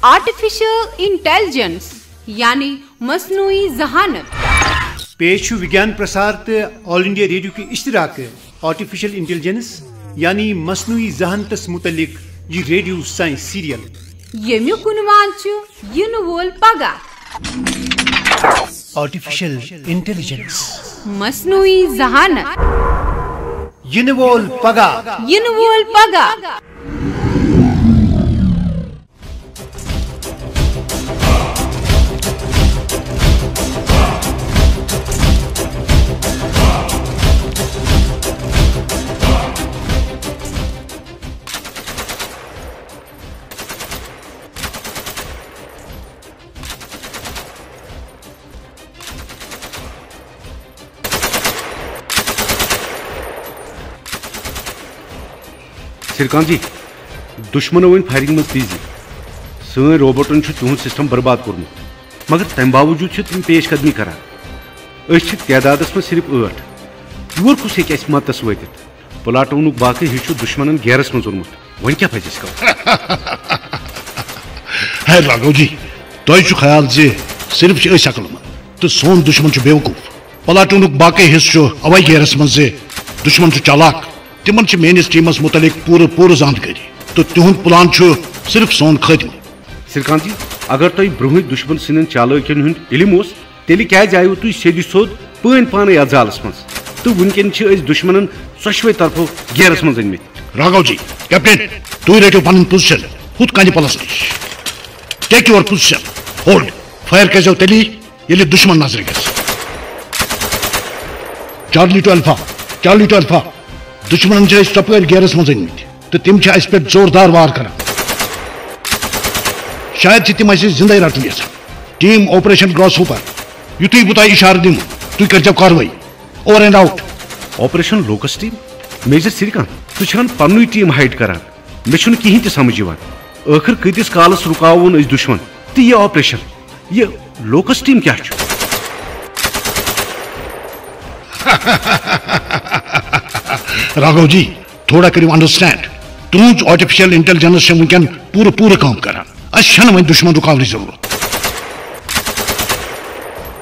Artificial intelligence یعنی مصنوعی ذہانت پیش وگیان پرسار تو آل انڈیا ریڈیو کے اشتراک آرٹیفیشل انٹیلیجنس یعنی مصنوعی ذہانتس متعلق یہ ریڈیو سائنس سیریل یمیک عنوان ین وول پگہ آرٹیفیشل انٹیلیجنس مصنوعی ذہانت ین وول پگہ سرکان جی دشمنو ون فائرنگ من تیزی سن روبوٹن تہد سسٹم برباد کورمت مگر تمہ باوجود تم پیش قدمی کران تعداد من صرف 8 یور کس ہیکہ اس مدتس واتت پلاٹون باقی حصہ دشمنن گیرس من اونمت ون کیا پزِ اس کرُن ہے راگو جی تہ خیال زِ صرف أسۍ عقل مند تو سون دشمن بیوقوف پلاٹون باقی حصہ اوے گیرس من زِ دشمن چالاک تمن میانس ٹیمس متعلق پور زانکاری تو تہد پلان صرف سون خاتمہ سرکان جی اگر تہ برہ دشمن سند چالکین ہند علم اس تیل کیازِ آیو تھی سیدِ سود پان پانے یتھ زالس مز تو ونکین دشمنن ژۄشوے طرفو گیرس مز أنمٕتۍ راگو جی کیپٹن تھی رٹو پن پوزیشن ہُتھ کنہِ پلس نش take your position hold fire کرزو تیلی ییٚلہِ دشمن نظر گژھِ چارلی ٹو الفا دشمنن ژۄپٲرۍ گیرس مز أنمٕتۍ تو تم اس پہ زوردار وار کران شاید تم اس زندے رٹن یژھان ٹیم آپریشن گراس ہوپر یتھُے بہٕ تۄہہِ اشارٕ دِمہٕ تُہۍ کٔرۍزیو کاروٲیی اوور اینڈ آوُٹ آپریشن لوکس ٹیم میجر سرکان ژٕ چھکھ پنُے ٹیم ہائڈ کران مےٚ چھُنہٕ کِہیٖنۍ تہِ سمجھ یِوان ٲخر کۭتِس کالس رُکاوون أسۍ دشمن تہٕ یہِ آپریشن یہِ لوکس ٹیم کیٛاہ چھُ راگو جی تھوڑا کرو انڈرسٹینڈ تہذ آرٹیفیشل انٹیلیجنس ونکین پورٕ کام کران اس ون دشمن رکاونٕچ ضرورت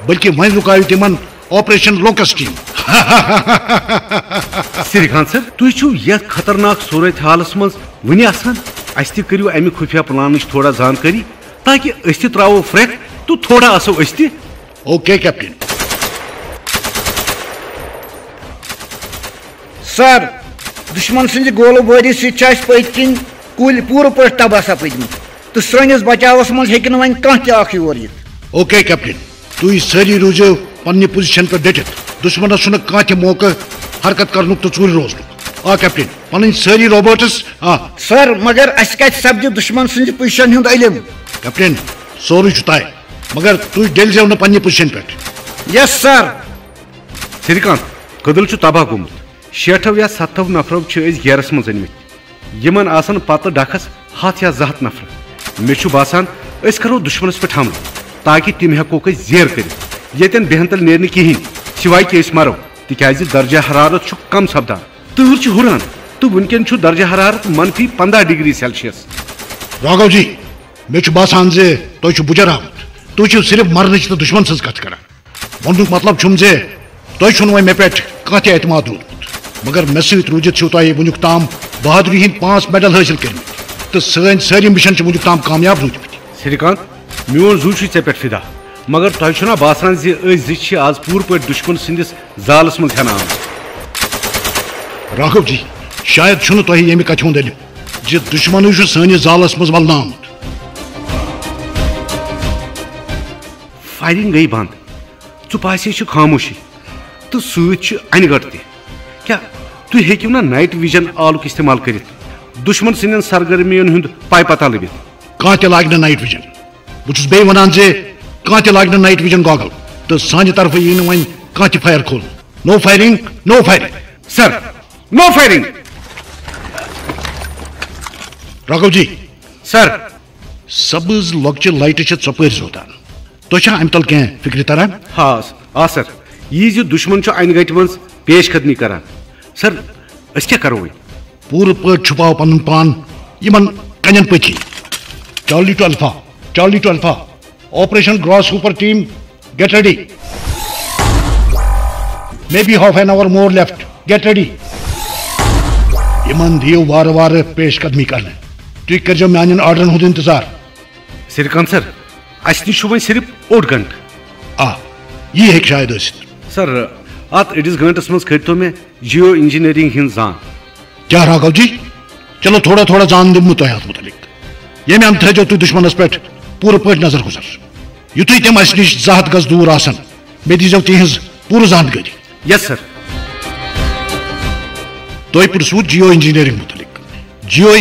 بلکہ ون رکاو تمن آپریشن لوکس ٹیم سرکان سر تُہۍ چھِو یتھ خطرناک صورت حالس مز ونہِ آسان اسہِ تہِ کٔرِو امہِ خفیہ پلانٕچ تھوڑا زانکٲری تاکہ أسۍ تہِ ترٛاوو پھرٛکھ تہٕ تھوڑا آسو أسۍ تہِ اوکے کیپٹن سر دشمن سند گولو باری سۭتۍ چھِ اَسہِ پٔتۍ کِنۍ کُلۍ پوٗرٕ پٲٹھۍ تباہ سپدمٕتۍ تہٕ سٲنِس بچاوس منٛز ہیٚکہِ نہٕ وۄنۍ کانٛہہ تہِ اکھ یور یِتھ اوکے کیپٹن تُہۍ سٲری روٗزِو پننہِ پوزیشن پٮ۪ٹھ ڈٔٹِتھ دشمنس چھُنہٕ کانٛہہ تہِ موقعہٕ حرکت کرنُک تہٕ ژوٗرِ روزنُک آ کیپٹن پنٕنۍ سٲری روبوٹس سر مگر اَسہِ کتہِ سپدِ دشمن سٕنٛدِ پوزیشن ہُنٛد علم کیپٹن سورُے چھُ طے مگر تُہۍ ڈٔلۍزیو نہٕ پننہِ پوزیشن پٮ۪ٹھ یس سر سرکان کدل چھُ تباہ گوٚمُت 6 یا 7 نفرو گیرس مز أنمٕتۍ یمن آسن پتہ ڈکھس 100 یا 200 نفر مےٚ چھُ باسان أسۍ کرو دشمنس پٮ۪ٹھ حملہٕ تاکہ تم ہیٚکوکھ أسۍ زیر کٔرِتھ ییٚتٮ۪ن بیہن تل نیرِ نہٕ کِہیٖنۍ سوائے کہ أسۍ مرو تِکیازِ درجہ حرارت چھُ کم سپدان تۭر چھِ ہُران تہٕ ونکٮ۪ن چھُ درجہ حرارت -15 ڈگری سیلسیس راگو جی مےٚ چھُ باسان زِ تُہۍ چھِو بُجر آمُت تُہۍ چھِو صرف مرنٕچ تہٕ دشمن سٕنٛز کتھ کران وننُک مطلب چھُم زِ تۄہہِ چھُنہٕ وۄنۍ مےٚ پٮ۪ٹھ کانٛہہ تہِ اعتماد روٗدمُت مگر مےٚ سۭتۍ روٗزِتھ چھِو تۄہہِ وٕنیُک تام بہادری ہٕنٛدۍ 5 میڈل حٲصِل کٔرمٕتۍ تہٕ سٲنۍ سٲری مِشن چھِ وٕنیُک تام کامیاب روٗدمٕتۍ سرکانت میون زو چھُ ژےٚ پٮ۪ٹھ فدا مگر تۄہہِ چھُنا باسان زِ أسۍ زٕ چھِ آز پوٗرٕ پٲٹھۍ دشمن سٕنٛدِس زالس منٛز ہٮ۪نہٕ آمٕتۍ راگو جی شاید چھُنہٕ تۄہہِ ییٚمہِ کتھِ ہُنٛد علم زِ دشمنٕے چھُ سٲنِس زالس منٛز ولنہٕ آمُت فائرنگ گئی بند ژٕ باسے چھِ خاموشی تہٕ سۭتۍ چھِ انہِ گٔٹ تہِ کیٛاہ تُہۍ ہیٚکِو نا نایٹ وِجن آلُک استعمال کٔرِتھ دشمن سٕنٛدٮ۪ن سرگرمیَن ہُنٛد پاے پتہ لٔبِتھ کانٛہہ تہِ لاگہِ نہٕ نایٹ وِجن بہٕ چھُس بیٚیہِ ونان زِ کانٛہہ تہِ لاگہِ نہٕ نایٹ وِجن گاگل تہٕ سانہِ طرفہٕ یی نہٕ وۄنۍ کانٛہہ تہِ فایر کھولنہٕ نو فایرنگ سر نو فائرنگ راگو جی سر سبز لۄکچہِ لایٹہِ چھِ ژۄپٲرۍ زوتان تۄہہِ چھا امہِ تل کینٛہہ فکرِ تران آ سر یہِ زِ دشمن چھُ انہِ گٹہِ منٛز پیش قدمی کران سر أسۍ کیٛاہ کرو وۄنۍ پوٗرٕ پٲٹھۍ چھُپاو پنُن پان یِمن کنٮ۪ن پٔتھی Charlie to Alpha Charlie to Alpha. Operation Grasshopper team, get ready. Maybe half an hour more left. Get ready. Iman diyo var pesh kadmi karne. Tu karjo meanin ordern hud intizar. Sirkan sir, asni şuvan sirip 8 gant. Ye hek shayad asit. Sir, at 8 gantas mans kharito mein geo engineering hin zan. Kya Raghav ji? Chalo thoda jaan dimmu toyat mutalik. Ye mein am thajo tu dushmanas pet pura pet nazar guzar. Yutui tem asnish zahat gaz dur asan. Me dizav tihiz pura zandgari. Yes sir. Toy pursuit geo engineering mutalik. Geo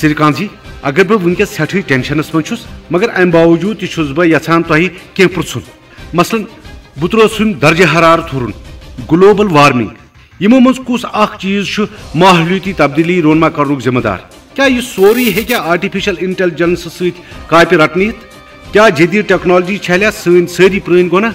Sirkan ji, agar bh wunkes sethi tensionus man chus, magar am bawujud chus bh yachan tohi ken pursun. Maslan butro sun darje hararat hurun, global warming. Yimo mans kus akh cheez chu mahliyati tabdili ronma karnuk zimmedar. Kya ye sori hai kya artificial intelligence sait kaapi ratnit? Kya jadid technology chalya sun sari prain gona?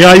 AI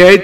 AI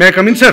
May I come in, sir?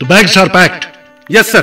The bags are packed. Yes, sir.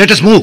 Let us move.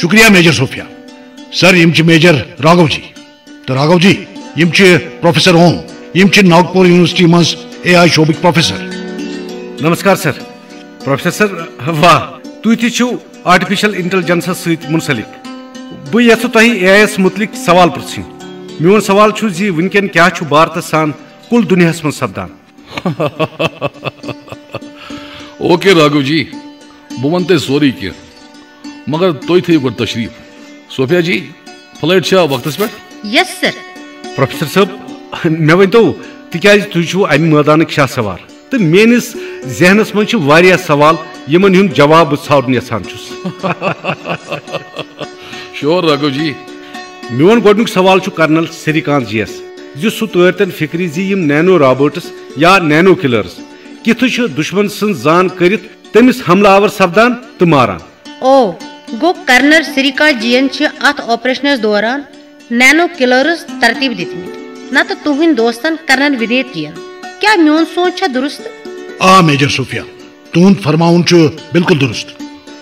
شکریہ major Sofia. Sir یم major Raghu ji. تو راگو جی یم professor Om یم Nagpur university مز A I شعبک professor. Namaskar sir. Professor سر واہ تھی تھی artificial intelligence ست منسلک. بہ یژھٕ تۄہہِ اے آئی یس متعلق سوال پرژھٕنۍ. میون سوال چھُ زِ ونکٮ۪ن کیٛاہ چھُ بھارتس سان کل دنیاہس منٛز سپدان. اوکے راگو جی بہ ون تۄہہِ سورُے کینٛہہ مگر تُہۍ تھٲیِو گۄڈٕ تشریف. صوفیہ جی فلائٹ چھا وقتس پٮ۪ٹھ؟ یس سر. پروفیسر صٲب مےٚ ؤنۍتو تِکیٛازِ تُہۍ چھُو امہِ مٲدانٕکۍ شاہ سوار تہٕ میٲنِس ذہنس منٛز چھِ واریاہ سوال یِمن ہُنٛد جواب بہٕ ژھانڈُن یژھان چھُس. شور راگو جی. میون گۄڈنیُک سوال چھُ کرنل سری کانت جی یس زِ سُہ تٲرۍتن فکرِ زِ یِم نینو رابٲٹٕس یا نینو کِلٲرٕس کِتھٕ چھِ دُشمن سٕنٛز زان کٔرِتھ تٔمِس حملہٕ آور سپدان تہٕ ماران. او گو کرنل سریکانت جین ات آپریشنس دوران نینو کلرز ترتیب دتمت نت تہند دوستن کرنل ودیت جین. کیا میون سوچ چھا درست؟ آ میجر صوفیہ تہد فرماون بالکل درست.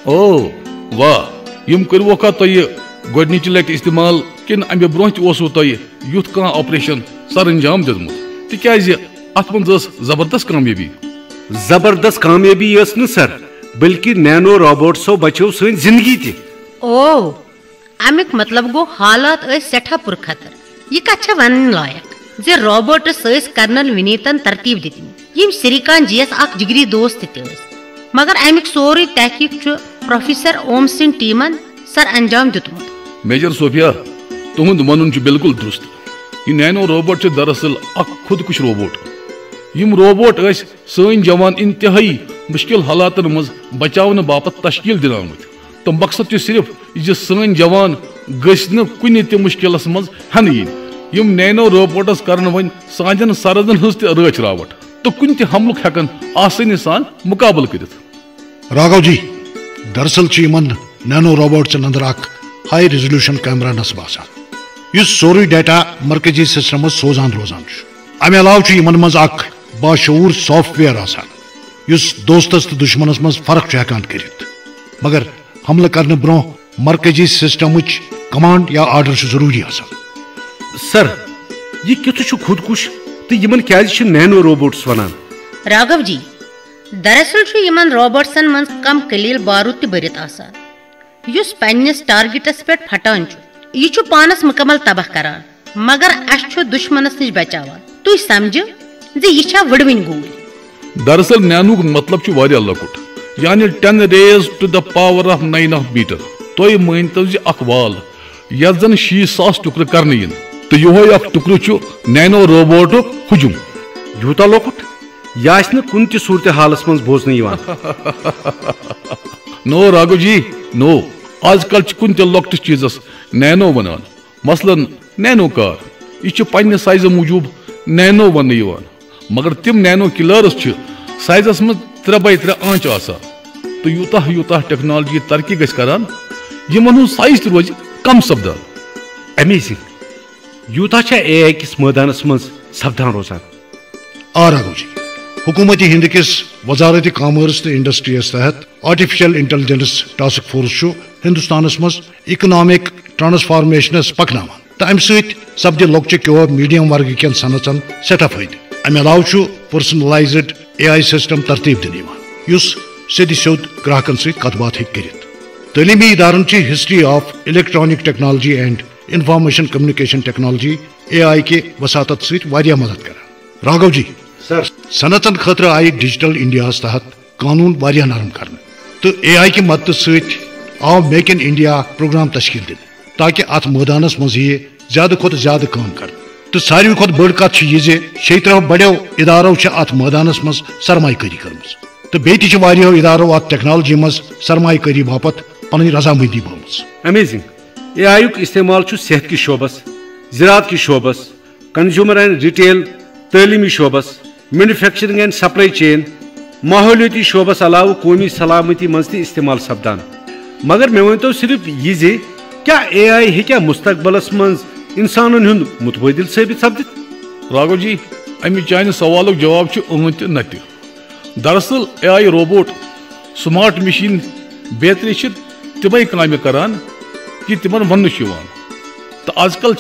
او واہ یم کروکھا تۄہہِ گۄڈنِچہِ لٹہِ استعمال کِنہٕ امہِ برونٛہہ تہِ اوسوٕ تۄہہِ یُتھ کانٛہہ آپریشن سر انجام دیُتمُت تِکیازِ اتھ منٛز ٲس زبردست کامیٲبی. زبردست کامیٲبی ٲس نہٕ سر بلکہ نینو روبوٹسو بچو سن زندگی تہِ. او امیُک مطلب گوٚو حالات ٲسۍ سٮ۪ٹھاہ پُرخطر. یہِ کتھ چھےٚ ونٕنۍ لایق زِ روبوٹس ٲسۍ کرنل ونیتن ترتیب دِتمٕتۍ یم سریکانت جی یس اکھ جگری دوست تہِ ٲسۍ مگر امیُک سورُے تحقیق چھُ پروفیسر اوم سٕنٛدۍ ٹیٖمن سر انجام دیُتمُت. میجر صوفیہ تہند ونُن چھُ بالکل درست. یہ نینو روبوٹ چھِ دراصل اکھ خودکش روبوٹ. یم روبوٹ ٲسۍ سٲنۍ جوان انتہائی مشکل حالاتن منٛز بچاونہٕ باپتھ تشکیل دِنہٕ آمٕتۍ تہٕ مقصد چھُ صرف یہِ زِ سٲنۍ جوان گٔژھۍ نہٕ کُنہِ تہِ مشکلس منٛز ہٮ۪نہٕ یِنۍ. یم نینو روبوٹس کرن وۄنۍ سانٮ۪ن سرحدن ہٕنٛز تہِ رٲچھ راوٹھ تہٕ کُنہِ تہِ حملُک ہٮ۪کن آسٲنی سان مُقابلہٕ کٔرِتھ. راگو جی دراصل نینو روبوٹسن اندر اکھ ہائی ریزولوشن کیمرا نصب آسان یُس سورُے ڈیٹا مرکزی سسٹم مز سوزان روزان. امہ علاوٕ یمن مز اکھ باشعور سافٹ ویئر آسان یُس دوستس تو دشمنس مز فرق چھُ ہٮ۪کان کٔرِتھ. مگر حملہٕ کرنہٕ برونٛہہ مرکزی سسٹمٕچ کمانڈ یا آرڈر چھُ ضروٗری آسان. سر یہ کِتھٕ چھُ خودکش تہٕ یمن کیازِ چھِ نینو روبوٹس ونان؟ راگو جی دراصل چھُ یمن روبوٹسن منٛز کم قلیل بارود تہِ بٔرِتھ آسان یُس پننس ٹارگیٹس پٮ۪ٹھ پھٹان چھُ. یہ چھُ پانس مکمل تباہ کران مگر اسہِ چھُ دشمنس نش بچاوان. تُہۍ سمجھِو زِ یہِ چھا وٕڑوٕنۍ گوٗلۍ. دراصل نینوُک مطلب چھُ واریاہ لۄکُٹ یعنی 10 raised to the power of 9 metre. تُہۍ مٲنۍتو زِ اکھ وال یتھ زن 60,000 ٹُکرٕ کرنہٕ یِن تہٕ یِہوے اکھ ٹُکرٕ چھُ نینو روبوٹُک ہجوم. یوٗتاہ لۄکُٹ یہِ آسہِ نہٕ کُنہِ تہِ صوٗرتِ حالس منٛز بوزنہٕ یِوان. نو راگو جی نو. آز کل چھِ کُنہِ تہِ لۄکٹِس چیٖزس نینو ونان. مثلاً نینو کار یہ چھُ پننہِ سائزٕ موٗجوٗب نینو وننہٕ یِوان مگر تِم نینو کلرز چھِ سائزس منٛز 3x3 آنچ آسان تہٕ یوٗتاہ یوٗتاہ ٹیکنالوجی ترقی گژھِ کران یِمن ہُنٛد سائز تہِ روزِ کم سپدان. امیزنگ. یوٗتاہ چھا اے آئی کِس مٲدانس منٛز سپدان روزان؟ آ راگو جی حکومت ہند کس وزارت کامرس تو انڈسٹریس تحت آرٹیفیشل انٹیلیجنس ٹاسک فورس چھُ ہندوستانس مز اکنامک ٹرانسفارمیشنس پکناوان تو امہ سۭتۍ سپدِ لۄکچہِ کیو میڈیم ورگ کٮ۪ن صنعتن سٮ۪ٹھاہ فٲیدٕ. امہ علاوٕ چھُ پرسنلائزڈ اے آئی سسٹم ترتیب دِنہٕ یِوان یُس سیٚدِ سیوٚد گراہکن سۭتۍ کتھ باتھ ہیٚکہِ کٔرِتھ. تعلیمی ادارن چھِ history of electronic technology and information communication technology A I کے وساطت سۭتۍ واریاہ مدد کران. راگو جی سر صنعتن خٲطرٕ آیہِ ڈیجیٹل انڈیاہس تحت قانون واریاہ نرم کرنہٕ تہٕ اے آئی کہ مدد سۭتۍ آو میک ان انڈیا پروگرام تشکیل دِنہٕ تاکہ اتھ مٲدانس منٛز یِیہِ زیادٕ کھۄتہٕ زیادٕ کٲم کرنہٕ. تہٕ ساروی کھۄتہٕ بٔڑ کتھ چھِ یہِ زِ 36 بڑیو ادارو چھِ اتھ مٲدانس منٛز سرمایہ کٲری کٔرمٕژ تہٕ بیٚیہِ تہِ چھِ واریاہو ادارو اتھ ٹیکنالوجی منٛز سرمایہ کٲری باپتھ پنٕنۍ رضامندی بٲومٕژ. امیزنگ. اے آئی یُک استعمال چھُ صحت کِس شعبس، زراعت کِس شعبس، کنزیومر اینڈ ریٹیل، تعلیمی شعبس، مینوفیکچرنگ اینڈ سپلائی چین، ماحولیاتی شعبس علاوہ قومی سلامتی مز تہِ استعمال سپدان. مگر مےٚ ؤنۍتو صرف یہِ زِ کیا اے آئی ہیٚکیٛاہ مستقبلس منٛز انسانن ہُنٛد متبادل ثٲبت سپدِتھ؟ راگو جی امہِ چانہِ سوالُک جواب چھُ تہِ نتہِ. دراصل اے آئی روبوٹ سمارٹ مشین بیترِ چھِ تِمے کامہِ کران یہ تمن ون تو آج کل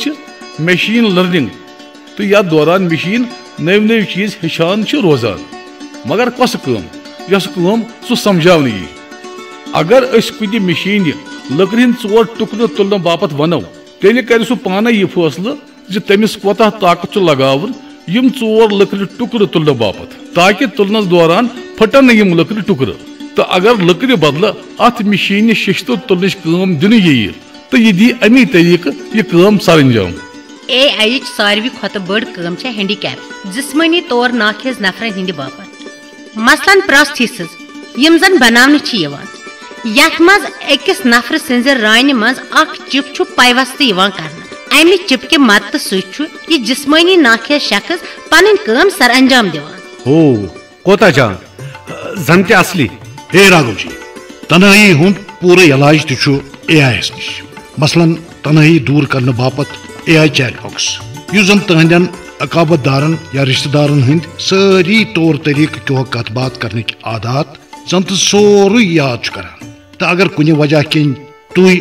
مشین لرننگ تو یا دوران مشین نو نو چیز ہچان روزان مگر کس یس سہ سمجھاؤ یہ اگر اس کن مشین لکر ہند 4 ٹکر تلنے باپت ونو تیل کر سہ پانے یہ فیصلہ تمس کوتاہ طاقت لگاون یم 4 لکر ٹکر تلنے باپت تاکہ تلنس دوران پھٹن یم لکر ٹکر تو اگر لکر بدلہ ات مشین ششتر تلنچ کام دن یہ تو یہ دی امی طریقہ یہ کام سر انجام اے آئی ساروی کھت بڑ کام ہینڈی کیپ جسمانی طور ناخیز نفرن ہند باپت مثلاً پراسٹھیسز یم زن بناونہ یت مز اکس نفر سنز رانہ مز اخ چپ پیوست کرنا امہ چپ کے مدد ست یہ جسمانی ناخیز شخص پن کام سر انجام دیوان کوتا جان زن تہ اصلی اے راگو جی تنہائی ہند پورے علاج تہ اے آئی نش مثلاً تنہائی دور کرنے باپت اے آئی چیٹ باکس اس زن تہندین عقابت دارن یا رشتہ دارن ہند ساری طور طریقہ کیو کت بات کرنے کی عادات زن تو سوری یاد کران تو اگر کنہ وجہ کن تھی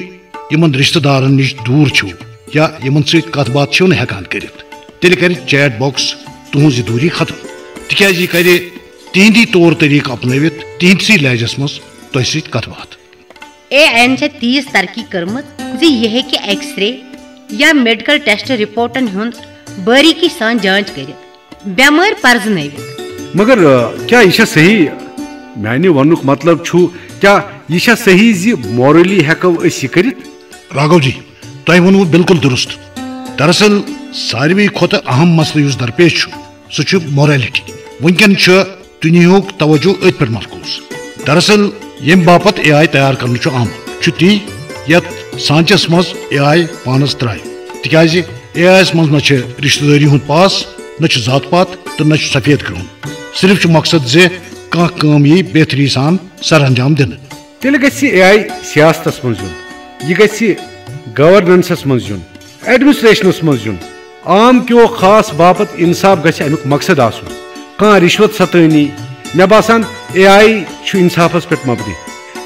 یمن رشتہ دارن نش دور چھو یا یمن ست کت بات چھو نہ ہیکان کرت تیل کر چیٹ باکس تہذ یہ دوری ختم تکیاز یہ کرے تہندی طور طریقہ اپنوت تہندسی لہجس مز تہ ست کت بات اے این تیز ترقی کرمت یہ ہیکہ ایکس رے یا میڈیکل ٹیسٹ رپورٹن ہند باریکی سان جانچ کرت بیمار پرزنوت مگر کیا یہ صحیح میانہ ونک مطلب کیا یہ صحیح زی مورلی ہیکو اس یہ کرت راگو جی تہ ونو بالکل درست دراصل ساروی کھت اہم مسئلہ اس درپیش سہ موریلٹی ونکن دنیاک توجہ ات پہ مرکوز دراصل یم باپت اے آئی تیار کرنے آمد تی یت سانچس مز اے آئی پانس ترائے تکیاز اے آئی مز نہ رشتہ داری ہند پاس نہ ذات پات تو نہ سفید کرون صرف مقصد زی کم یہ بہتری سان سر انجام دن تیل گژھِ اے آئی سیاستس مز یہ گژھِ گورننسس مز ایڈمنسٹریشنس مز عام کیو خاص باپت انصاف گژھِ امیک مقصد آسن کانٛہہ رشوت ستٲنی مے باسان اے آئی انصافس پہ مبنی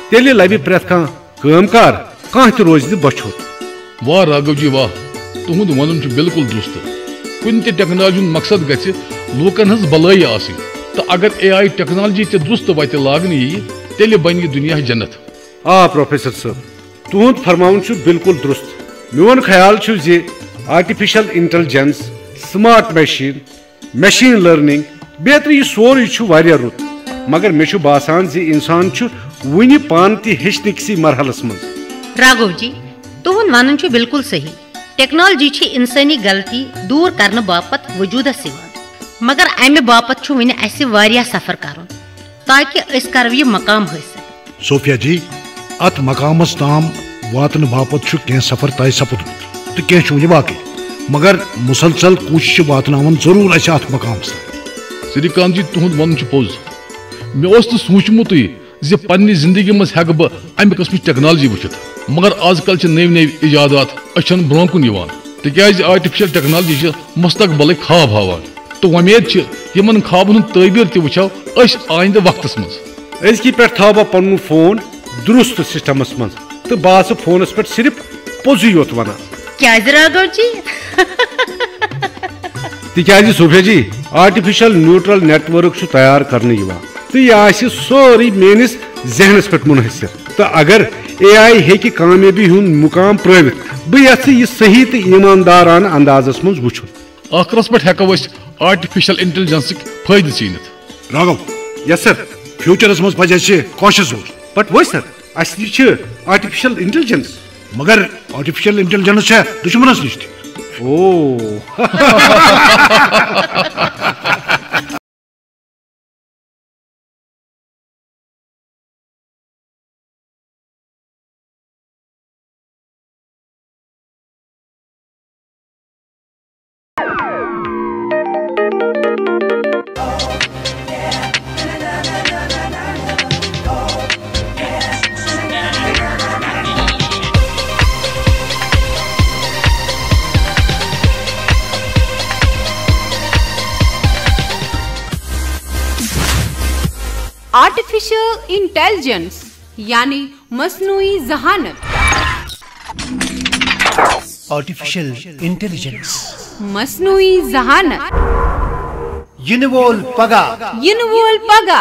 تیل لبہ پریت کام کار کانٛہہ تہ روزِ نہٕ بچھوت واہ راگو جی واہ تہد ون بالکل درست کن تہ ٹیکنالوجی مقصد گژھِ لوکن ہز بلائی آسن تو اگر اے آئی ٹیکنالوجی تہ درست وتہ لاگنہ یی تیل بن یہ دنیا جنت پروفیسر صاحب تہد فرماون بالکل درست میون خیال زِ artificial intelligence smart machine learning بیتر یہ سوری واریاہ رت مگر مے باسان زِ انسان ونہ پان تہ ہیچنکسی مرحلس مز راگو جی تہد ون بالکل صحیح ٹیکنالوجی انسانی غلطی دور کرنے باپت وجودس مگر امہ باپت ون اس واریاہ سفر کرن تاکہ اس کرو یہ مقام حاصل صوفیہ جی ات مقامس تام واتن باپت کی سفر طے سپدمت تو کی واقعی مگر مسلسل کوشش واتناون ضرور اس ات مقامس سری کانت جی تہد ون پوز مے سوچمت زِ پنہ زندگی مز ہیکہ بہ امہ قسم ٹیکنالوجی وچھت مگر آز کل نو نو ایجادات اچھن برو کن تکیاز آرٹیفیشل ٹیکنالوجی مستقبل خواب ہاوان تو ومید یمن خوابن ہند تعبیر تہ وچھو اس آئندہ وقتس مز ازکی پہ تھو بہ پن فون درست سسٹمس مز تو بہت فونس پہ صرف پوزی یوت ونان کیا راگو جی تکیاز صوفیہ جی آرٹیفیشل نیوٹرل نیٹ ورک تیار کرنے تو یہ سوری میس ذہنس پہ منحصر تو اگر اے آئی ہیکہ کامیابی ہند مقام پرٲوِتھ بہ یژھٕ یہ صحیح تو ایماندارانہ اندازس مز وچھن آخرس پہ ہیکو آرٹیفیشل انٹیلیجنسک فائدہ چینت راگو یس سر فیوچرس مز پزِ اسہِ کوشش ضرور بٹ وے سر اس نش آرٹیفیشل انٹیلیجنس مگر آرٹیفیشل انٹیلیجنس دشمنس نش تہ آرٹیفیشل انٹیلیجنس یعنی مصنوعی ذہانت آرٹیفیشل انٹیلیجنس مصنوعی ذہانت ینہ وول پگہ ینہ وول پگہ